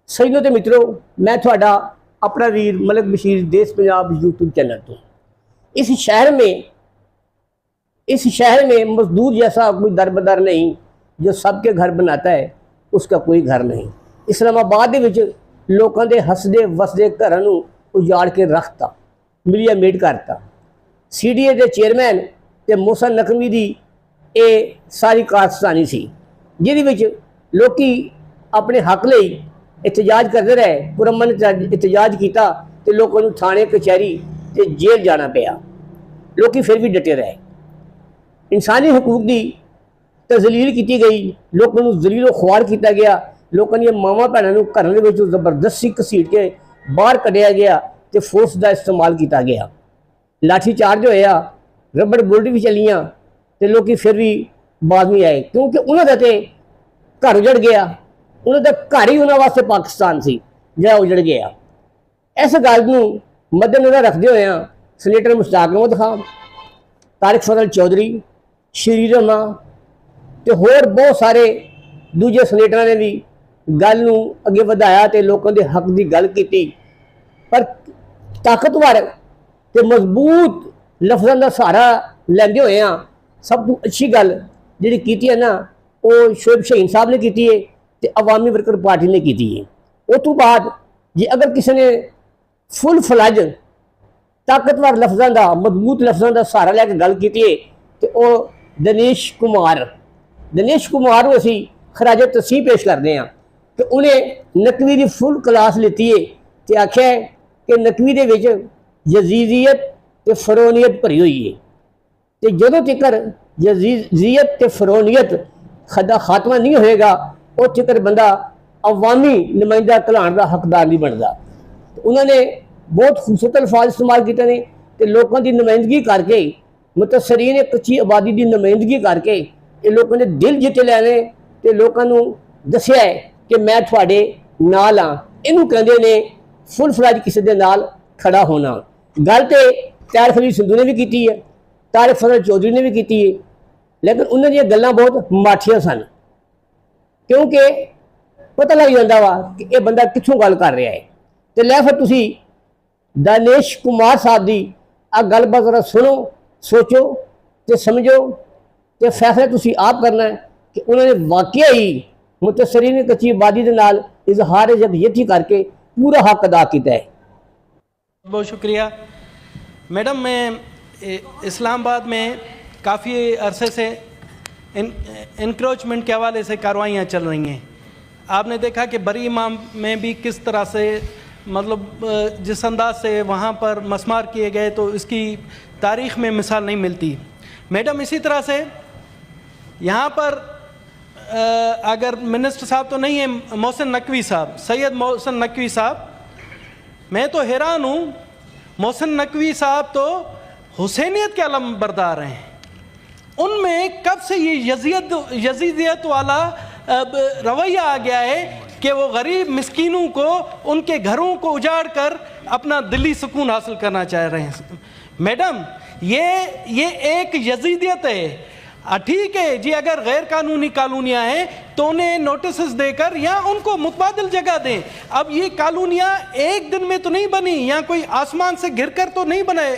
ਸਜਣੋ ਤੇ ਮਿੱਤਰੋ, मैं ਤੁਹਾਡਾ अपना वीर मलिक बशीर देश पंजाब यूट्यूब चैनल तो इस शहर में मजदूर जैसा कोई दरबदर नहीं जो सबके घर बनाता है, उसका कोई घर नहीं। इस्लामाबाद ਦੇ ਵਿੱਚ ਲੋਕਾਂ ਦੇ ਹੱਸਦੇ ਵਸਦੇ ਘਰਾਂ ਨੂੰ ਉਜਾੜ ਕੇ ਰੱਖਤਾ, ਮਿਲੀਆ ਮੇਟ ਕਰਤਾ। ਸੀਡੀਏ ਦੇ ਚੇਅਰਮੈਨ ਤੇ ਮੋਹਸਨ ਨਕਵੀ ਦੀ ਇਹ ਸਾਰੀ ਕਾਰਸਤਾਨੀ ਸੀ, ਜਿਹਦੇ ਵਿੱਚ ਲੋਕੀ ਆਪਣੇ ਹੱਕ ਲਈ एहतजाज करते रहे। पुरमन एहतजाज किया तो लोगों को थाने कचहरी ते जेल जाना पिया, लोग फिर भी डटे रहे। इंसानी हकूक की तजलील की गई, लोगों को जलीलो खुआर किया गया, लोगों दी मावां भैनों को घरों में जबरदस्ती घसीट के बाहर कढ़िया गया तो फोर्स का इस्तेमाल किया गया। लाठी चार्ज होया, रबड़ बुलेट भी चलियाँ तो लोग फिर भी बाज नहीं आए, क्योंकि उन्होंने तो घर उजड़ गया, उन्होंने घर ही उन्होंने वास्ते पाकिस्तान सी जो उजड़ गया। इस गल को मद्देनज़र रखते हुए सैनेटर मुश्ताक अहमद खान, तारिक फजल चौधरी, श्री रमा तो होर बहुत सारे दूजे सैनेटर ने भी गल नूं अगे वधाया तो लोगों के हक की गल की, पर ताकतवर तो मजबूत लफ्ज़ों का सहारा लैंदे हुए सब तो अच्छी गल जी की है ना, वो शोएब शहीन साहब ने की है तो अवामी वर्कर पार्टी ने की है। उस तो बाद जे अगर किसी ने फुल फ्लैज ताकतवर लफ्ज़ों का मजबूत लफ्ज़ों का सहारा लैके गल की है तो वह दिनेश कुमार को असी खराज तसीह पेश करते हैं कि उन्हें नकवी की फुल क्लास लीती है तो आख्या कि नकवी के विच यजीदियत तो फरोनीयत भरी हुई है, तो जदों तक यजीदियत तो फरोनीयत का खात्मा नहीं होएगा उस तक बंदा अवामी नुमाइंदा कहलाने का हकदार नहीं बनता। उन्होंने बहुत खूबसूरत अल्फाज इस्तेमाल किए हैं तो लोगों की नुमाइंदगी करके, मुतसरीन कच्ची आबादी की नुमाइंदगी करके ये लोगों ने दिल जित लैने तो लोगों को दसिया है कि मैं थोड़े नाल हाँ। इनू कहते ने फुल फ्लैज किसी के नाल खड़ा होना। गल तो तारिक फजल सिंधु ने भी की है, तारिक फजल चौधरी ने भी की है, लेकिन उन्होंने गल्लां बहुत माठियां सन, क्योंकि पता लग जाता वा कि यह बंदा कित्थों गल कर रहा है। तो लै फिर तुसी दिनेश कुमार साहब की आ गलबात जरा सुनो, सोचो तो समझो तो फैसला तुसी आप करना है कि उन्होंने वाकई ही मुतसरीन कच्ची आबादी के नाल इजहार यकजहती करके पूरा हक अदा किया है। बहुत शुक्रिया मैडम। मैं इस्लामाबाद में काफ़ी अरसे से इंक्रोचमेंट के हवाले से कार्रवाइयाँ चल रही हैं। आपने देखा कि बरी इमाम में भी किस तरह से मतलब जिस अंदाज से वहाँ पर मसमार किए गए तो इसकी तारीख़ में मिसाल नहीं मिलती। मैडम इसी तरह से यहाँ पर अगर मिनिस्टर साहब तो नहीं है, मोहसिन नकवी साहब, सैयद मोहसिन नकवी साहब, मैं तो हैरान हूँ। मोहसिन नकवी साहब तो हुसैनियत के अलम बरदार हैं, उनमें कब से ये यजीदियत वाला रवैया आ गया है कि वो गरीब मिस्कीनों को उनके घरों को उजाड़ कर अपना दिली सुकून हासिल करना चाह रहे हैं। मैडम ये एक यजीदियत है। ठीक है जी, अगर गैर कानूनी कॉलोनियाँ हैं तो उन्हें नोटिस देकर या उनको मुतबादिल जगह दें। अब ये कॉलोनियाँ एक दिन में तो नहीं बनी, या कोई आसमान से गिर कर तो नहीं बना है,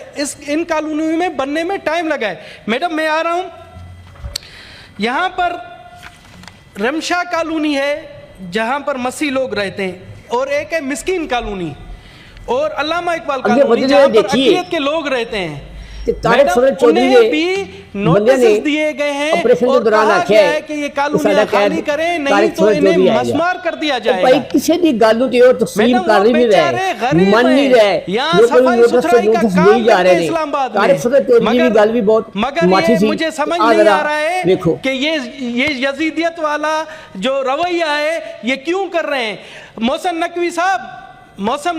इन कॉलोनियों में बनने में टाइम लगा है। मैडम मैं आ रहा हूँ, यहाँ पर रमशा कॉलोनी है जहाँ पर मसीह लोग रहते हैं, और एक है मिस्कीन कॉलोनी, और अल्लामा इकबाल कॉलोनी जहाँ पर अक़लियत के लोग रहते हैं। उन्हें भी नोटिस दिए गए हैं और कहा गया है कि ये कॉलोनियां खाली करें, नहीं तो इन्हें मसमार कर दिया जाएगा। भाई किसी दी गल नु ते तस्लीम कर ही नहीं रहे, मान नहीं रहे, यहाँ सफाई सुथराई का काम करते हैं इस्लामाबाद में। गल भी बहुत मगर ये मुझे समझ नहीं आ रहा है कि ये यजीदियत वाला जो रवैया है ये क्यों कर रहे हैं। मोहसिन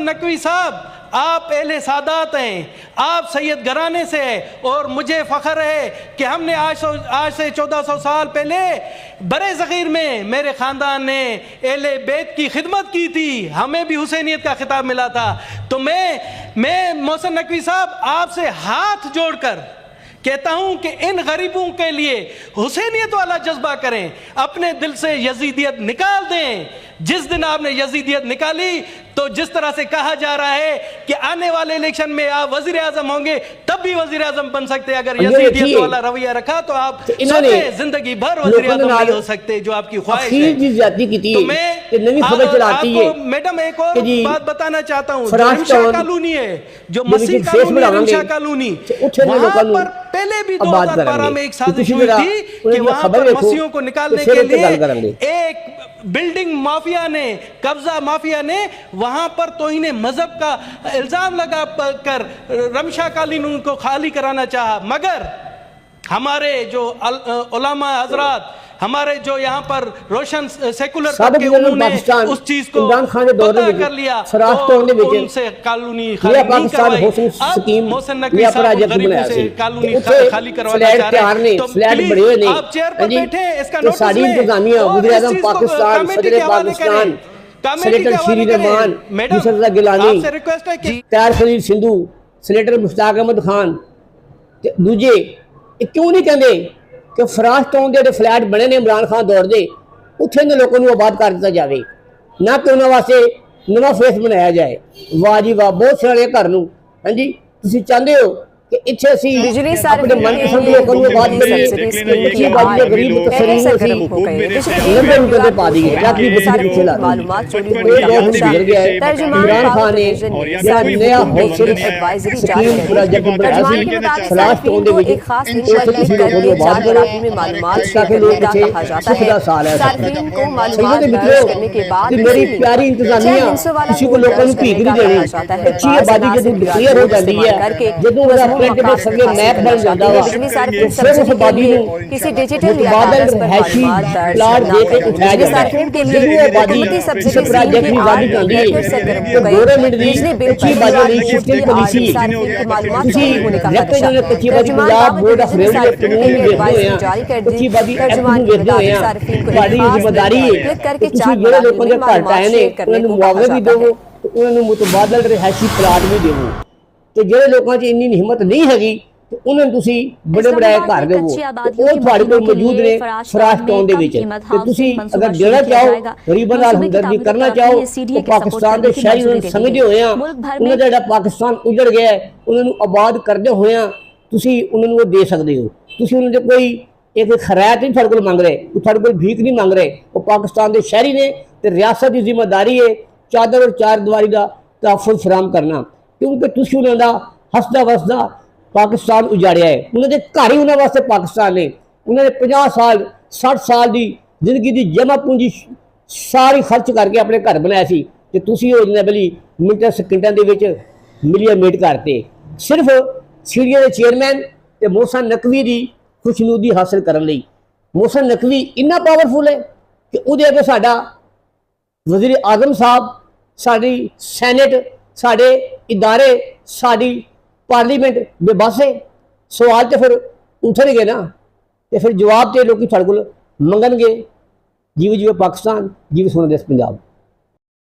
नकवी साहब आप अहले सादात हैं, आप सैयद घराने से हैं, और मुझे फ़ख्र है कि हमने आज से 1400 साल पहले बरे ज़ग़ीर में मेरे ख़ानदान ने अहले बैत की खिदमत की थी, हमें भी हुसैनियत का खिताब मिला था। तो मैं मोहसिन नकवी साहब आपसे हाथ जोड़कर कहता हूं कि इन गरीबों के लिए हुसैनियत वाला जज्बा करें, अपने दिल से यजीदियत निकाल दें। जिस दिन आपने यजीदियत निकाली तो जिस तरह से कहा जा रहा है कि आने वाले इलेक्शन में आप वजीर आजम होंगे, तब भी वजीर आजम बन सकते हैं। अगर यजीदियत वाला रवैया रखा तो आप जिंदगी भर वजीर आजम नहीं हो सकते, जो आपकी ख्वाहिश है। तो मैं आपको मैडम एक और बात बताना चाहता हूँ, रमशा कॉलोनी है, जो मसीह कॉलोनी, रमशा कॉलोनी, वहां पर पहले भी 2012 में एक साजिश हुई थी कि वहां पर मसीहों को निकालने के लिए एक बिल्डिंग माफिया ने, कब्जा माफिया ने वहां पर तौहीन मजहब का इल्जाम लगा कर रमशा कॉलोनी को खाली कराना चाहा। मगर हमारे जो उलमा हजरात, हमारे जो यहाँ पर रोशन सेकुलर तबके, उन्होंने उस चीज को पता कर लिया और उनसे कॉलोनी खाली नहीं करवाई। अब मोहसिन नकवी साहब गरीबों से कॉलोनी खाली करवाना चाह रहे हैं। तो प्लीज आप चेयर पर बैठे, इसका नोटिस लें और इस चीज को कमेटी के हवाले करें। कमेटी के हवाले करें। मैडम आपसे रिक्वेस्ट है कि तैयार खलील सिंधु, सेनेटर मुश्ताक अहमद खान ते दूजे क्यों नहीं कहते कि फराश टाउन के फ्लैट बने ने इमरान खान दौर के, उत्थे ने लोगों को आबाद कर दिया जाए, ना कि उन्होंने वास्ते नवा फेस बनाया जाए। वाह जी वाह, बहुत सियाने घर नूं। हाँ जी, तुसीं चाहते हो कि इत्थे असीं अपने मनपसंद लोगों को आबाद करिए, अच्छी बात है, गरीब तसरीन असीं लंबे रूट पे पा दिए, जाती बच्ची पीछे ला गुजर गया है। इमरान खान ने नया हॉस्टल स्कीम प्रोजेक्ट बनाया सी फलाश टाउन दे विच, उत्थे तुसीं लोगों को आबाद करो ताकि लोग इत्थे सुख दा साल है। सही दे मित्रों, कि मेरी प्यारी इंतजामिया किसी को लोगों को भीख नहीं देनी। अच्छी आबादी जदों डिक्लेयर हो जाती है, जदों सगे मैप बन जाता है, फिर उस आबादी को किसी डिजिटल बादल रहायशी प्लाट दे के उठाया जाता है। जब आबादी इस प्रोजेक्ट की आबादी जाती है तो गवर्नमेंट दी अच्छी आबादी की शिफ्टिंग पॉलिसी किसी रिप्रेजेंटेटिव कच्ची आबादी पंजाब बोर्ड ऑफ रेवेन्यू कानून देखते हैं, कच्ची आबादी एक्ट ਨੂੰ ਦੇਖਦੇ ਹੋਏ ਆ ਤੁਹਾਡੀ ਜ਼ਿੰਮੇਵਾਰੀ ਹੈ ਕਿ ਤੁਸੀਂ ਜਿਹੜੇ ਲੋਕਾਂ ਦੇ ਘਰ ਟਾਏ ਨੇ ਉਹਨਾਂ ਨੂੰ ਮੁਆਵਜ਼ਾ ਵੀ ਦਿਓ, ਉਹਨਾਂ ਨੂੰ ਮੁਤਬਾਦਲ ਰਿਹਾਇਸ਼ੀ ਪਲਾਟ ਵੀ ਦਿਓ। ਤੇ ਜਿਹੜੇ ਲੋਕਾਂ 'ਚ ਇੰਨੀ ਹਿੰਮਤ ਨਹੀਂ ਹੈਗੀ ਤੇ ਉਹਨਾਂ ਨੂੰ ਤੁਸੀਂ ਬੜੇ ਬੜੇ ਘਰ ਦੇਵੋ, ਉਹ ਤੁਹਾਡੇ ਕੋਲ ਮੌਜੂਦ ਨੇ ਫਰਾਸ਼ ਟਾਊਨ ਦੇ ਵਿੱਚ। ਤੇ ਤੁਸੀਂ ਅਗਰ ਦੇਣਾ ਚਾਹੋ, ਗਰੀਬਾਂ ਨਾਲ ਹਮਦਰਦੀ ਕਰਨਾ ਚਾਹੋ, ਉਹ ਪਾਕਿਸਤਾਨ ਦੇ ਸ਼ਹਿਰੀ ਨੂੰ ਸਮਝਦੇ ਹੋਏ ਆ, ਉਹਨਾਂ ਦਾ ਜਿਹੜਾ ਪਾਕਿਸਤਾਨ ਉਜੜ ਗਿਆ ਹੈ, ਉਹਨਾਂ ਨੂੰ ਆਬਾਦ ਕਰਦੇ ਹੋਏ ਆ, ਤੁਸੀਂ ਉਹਨਾਂ ਨੂੰ ਉਹ ਦੇ ਸਕਦੇ ਹੋ। ਤੁਸੀਂ ਉਹਨਾਂ ਦੇ ਕੋਈ ਇੱਕ ਖਰਾਇਤ ਨਹੀਂ ਤੁਹਾਡੇ ਕੋਲ ਮੰਗ ਰਹੇ, ਉਹ ਤੁਹਾਡੇ ਕੋਲ ਭੀਖ ਨਹੀਂ ਮੰਗ ਰਹੇ, ਉਹ ਪਾਕਿਸਤਾਨ ਦੇ ਸ਼ਹਿਰੀ ਨੇ ਤੇ ਰਿਆਸਤ ਦੀ ਜ਼ਿੰਮੇਵਾਰੀ ਹੈ ਚਾਦਰ ਔਰ ਚਾਰ ਦੀਵਾਰੀ ਦਾ ਤਹਫੁਜ਼ ਫਰਾਹਮ ਕਰਨਾ। ਕਿਉਂਕਿ ਤੁਸੀਂ ਉਹਨਾਂ ਦਾ ਹੱਸਦਾ ਵਸਦਾ ਪਾਕਿਸਤਾਨ ਉਜਾੜਿਆ ਹੈ, ਉਹਨਾਂ ਦੇ ਘਰ ਹੀ ਉਹਨਾਂ ਵਾਸਤੇ ਪਾਕਿਸਤਾਨ ਨੇ। ਉਹਨਾਂ ਨੇ 50 ਸਾਲ 60 ਸਾਲ ਦੀ ਜ਼ਿੰਦਗੀ ਦੀ ਜਮ੍ਹਾਂ ਪੂੰਜੀ ਸਾਰੀ ਖਰਚ ਕਰਕੇ ਆਪਣੇ ਘਰ ਬਣਾਇਆ ਸੀ, ਤੇ ਤੁਸੀਂ ਉਹ ਜਨਰਲੀ ਮਿੰਟਾਂ ਸਕਿੰਟਾਂ ਦੇ ਵਿੱਚ ਮਿਲੀਅਨ ਮੇਟ ਕਰਤੇ ਸਿਰਫ ਸੀਰੀਆ ਦੇ ਚੇਅਰਮੈਨ ਤੇ ਮੋਹਸਿਨ ਨਕਵੀ ਦੀ ਖੁਸ਼ਨੂਦੀ ਹਾਸਲ ਕਰਨ ਲਈ। ਮੋਹਸਿਨ ਨਕਵੀ ਇੰਨਾ ਪਾਵਰਫੁਲ ਹੈ ਕਿ ਉਹਦੇ ਅੱਗੇ ਸਾਡਾ ਵਜ਼ੀਰ ਆਜ਼ਮ ਸਾਹਿਬ, ਸਾਡੀ ਸੈਨੇਟ, ਸਾਡੇ ਇਦਾਰੇ, ਸਾਡੀ ਪਾਰਲੀਮੈਂਟ ਬੇਬਸ ਹੈ। ਸਵਾਲ ਤੇ ਫਿਰ ਉੱਠਣਗੇ ਨਾ, ਤੇ ਫਿਰ ਜਵਾਬ ਤੇ ਲੋਕੀ ਸਾਡੇ ਕੋਲ ਮੰਗਣਗੇ। ਜਿਵੇਂ ਜਿਵੇਂ ਪਾਕਿਸਤਾਨ, ਜਿਵੇਂ ਸੋਹਣਾ ਦੇਸ਼ ਪੰਜਾਬ।